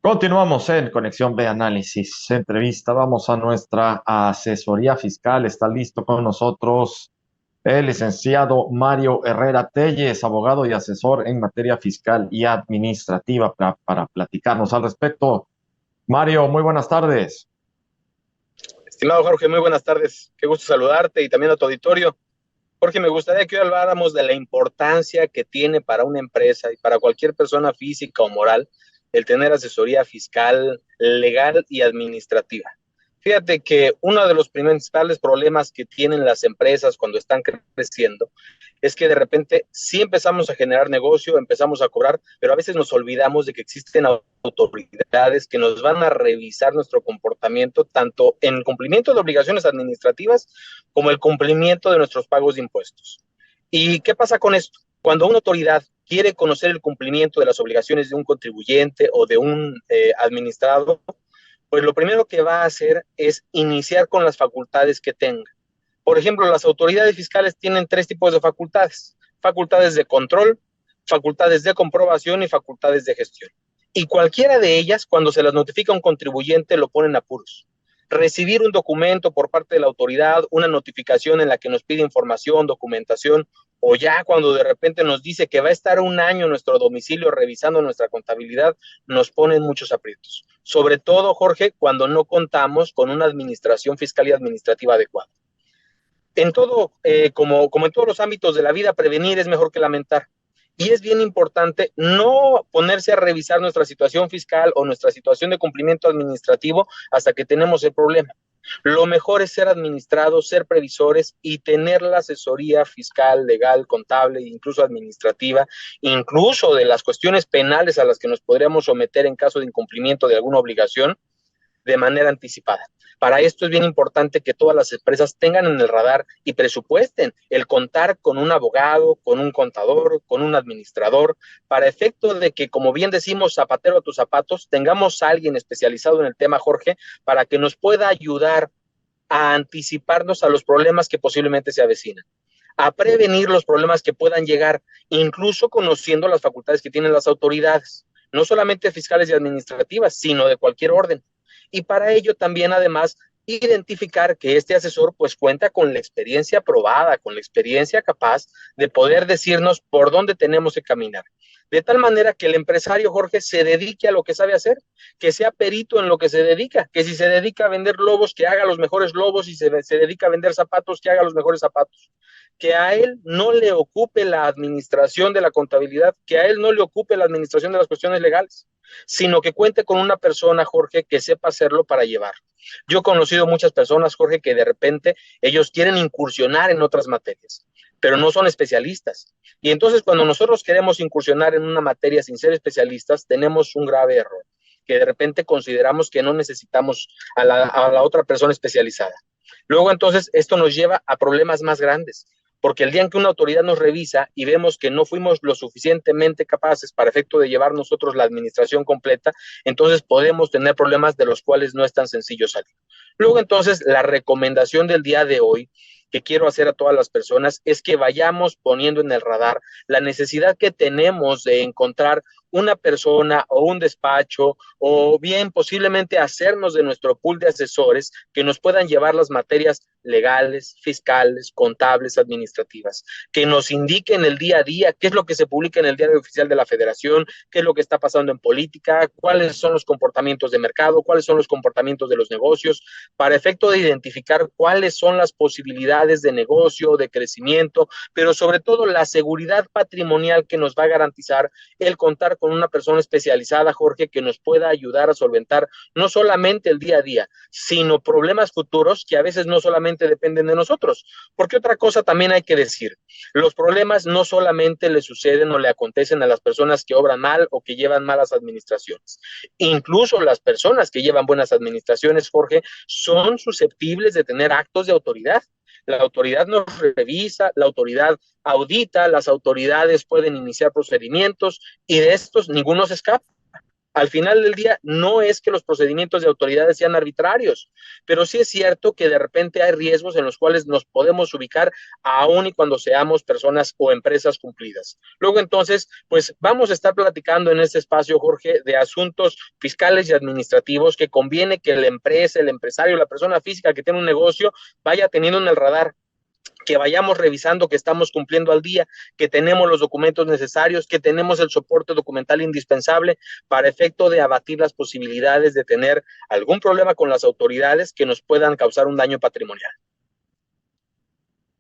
Continuamos en Conexión B Análisis Entrevista. Vamos a nuestra asesoría fiscal. Está listo con nosotros el licenciado Mario Herrera Telles, abogado y asesor en materia fiscal y administrativa, para platicarnos al respecto. Mario, muy buenas tardes. Estimado Jorge, muy buenas tardes. Qué gusto saludarte y también a tu auditorio. Jorge, me gustaría que hoy habláramos de la importancia que tiene para una empresa y para cualquier persona física o moral el tener asesoría fiscal, legal y administrativa. Fíjate que uno de los principales problemas que tienen las empresas cuando están creciendo es que de repente sí empezamos a generar negocio, empezamos a cobrar, pero a veces nos olvidamos de que existen autoridades que nos van a revisar nuestro comportamiento, tanto en cumplimiento de obligaciones administrativas como el cumplimiento de nuestros pagos de impuestos. ¿Y qué pasa con esto? Cuando una autoridad quiere conocer el cumplimiento de las obligaciones de un contribuyente o de un administrado, pues lo primero que va a hacer es iniciar con las facultades que tenga. Por ejemplo, las autoridades fiscales tienen tres tipos de facultades: facultades de control, facultades de comprobación y facultades de gestión. Y cualquiera de ellas, cuando se las notifica a un contribuyente, lo ponen a apuros. Recibir un documento por parte de la autoridad, una notificación en la que nos pide información, documentación, o ya cuando de repente nos dice que va a estar un año en nuestro domicilio revisando nuestra contabilidad, nos ponen muchos aprietos. Sobre todo, Jorge, cuando no contamos con una administración fiscal y administrativa adecuada. En todo, como en todos los ámbitos de la vida, prevenir es mejor que lamentar. Y es bien importante no ponerse a revisar nuestra situación fiscal o nuestra situación de cumplimiento administrativo hasta que tenemos el problema. Lo mejor es ser administrados, ser previsores y tener la asesoría fiscal, legal, contable, incluso administrativa, incluso de las cuestiones penales a las que nos podríamos someter en caso de incumplimiento de alguna obligación, de manera anticipada. Para esto es bien importante que todas las empresas tengan en el radar y presupuesten el contar con un abogado, con un contador, con un administrador, para efecto de que, como bien decimos, zapatero a tus zapatos, tengamos a alguien especializado en el tema, Jorge, para que nos pueda ayudar a anticiparnos a los problemas que posiblemente se avecinan, a prevenir los problemas que puedan llegar, incluso conociendo las facultades que tienen las autoridades, no solamente fiscales y administrativas, sino de cualquier orden. Y para ello también, además, identificar que este asesor pues cuenta con la experiencia probada, con la experiencia capaz de poder decirnos por dónde tenemos que caminar. De tal manera que el empresario, Jorge, se dedique a lo que sabe hacer, que sea perito en lo que se dedica, que si se dedica a vender globos, que haga los mejores globos, y se dedica a vender zapatos, que haga los mejores zapatos. Que a él no le ocupe la administración de la contabilidad, que a él no le ocupe la administración de las cuestiones legales, sino que cuente con una persona, Jorge, que sepa hacerlo para llevar. Yo he conocido muchas personas, Jorge, que de repente ellos quieren incursionar en otras materias, pero no son especialistas. Y entonces cuando nosotros queremos incursionar en una materia sin ser especialistas, tenemos un grave error, que de repente consideramos que no necesitamos a la otra persona especializada. Luego entonces esto nos lleva a problemas más grandes, porque el día en que una autoridad nos revisa y vemos que no fuimos lo suficientemente capaces para efecto de llevar nosotros la administración completa, entonces podemos tener problemas de los cuales no es tan sencillo salir. Luego entonces la recomendación del día de hoy que quiero hacer a todas las personas es que vayamos poniendo en el radar la necesidad que tenemos de encontrar una persona o un despacho, o bien posiblemente hacernos de nuestro pool de asesores que nos puedan llevar las materias legales, fiscales, contables, administrativas, que nos indiquen el día a día qué es lo que se publica en el diario oficial de la Federación, qué es lo que está pasando en política, cuáles son los comportamientos de mercado, cuáles son los comportamientos de los negocios, para efecto de identificar cuáles son las posibilidades de negocio, de crecimiento, pero sobre todo la seguridad patrimonial que nos va a garantizar el contar con una persona especializada, Jorge, que nos pueda ayudar a solventar no solamente el día a día, sino problemas futuros que a veces no solamente dependen de nosotros. Porque otra cosa también hay que decir: los problemas no solamente le suceden o le acontecen a las personas que obran mal o que llevan malas administraciones. Incluso las personas que llevan buenas administraciones, Jorge, son susceptibles de tener actos de autoridad. La autoridad nos revisa, la autoridad audita, las autoridades pueden iniciar procedimientos y de estos ninguno se escapa. Al final del día, no es que los procedimientos de autoridades sean arbitrarios, pero sí es cierto que de repente hay riesgos en los cuales nos podemos ubicar aún y cuando seamos personas o empresas cumplidas. Luego entonces, pues vamos a estar platicando en este espacio, Jorge, de asuntos fiscales y administrativos que conviene que la empresa, el empresario, la persona física que tiene un negocio vaya teniendo en el radar, que vayamos revisando que estamos cumpliendo al día, que tenemos los documentos necesarios, que tenemos el soporte documental indispensable para efecto de abatir las posibilidades de tener algún problema con las autoridades que nos puedan causar un daño patrimonial.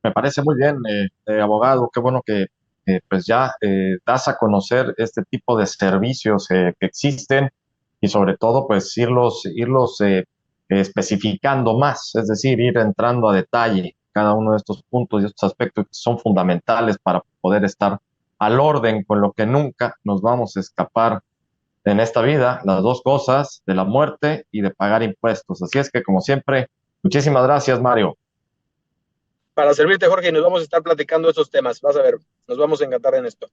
Me parece muy bien, abogado. Qué bueno que pues ya das a conocer este tipo de servicios que existen y sobre todo pues irlos especificando más, es decir, ir entrando a detalle cada uno de estos puntos y estos aspectos que son fundamentales para poder estar al orden con lo que nunca nos vamos a escapar en esta vida, las dos cosas, de la muerte y de pagar impuestos. Así es que, como siempre, muchísimas gracias, Mario. Para servirte, Jorge, y nos vamos a estar platicando estos temas. Vas a ver, nos vamos a encantar en esto.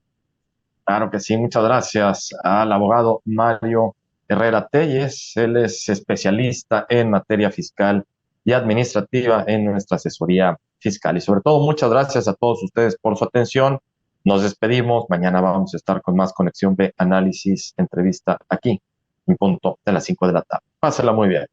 Claro que sí, muchas gracias al abogado Mario Herrera Telles. Él es especialista en materia fiscal y administrativa en nuestra asesoría fiscal. Y sobre todo, muchas gracias a todos ustedes por su atención. Nos despedimos. Mañana vamos a estar con más Conexión B, análisis, entrevista aquí, en punto de las 5 de la tarde. Pásenla muy bien.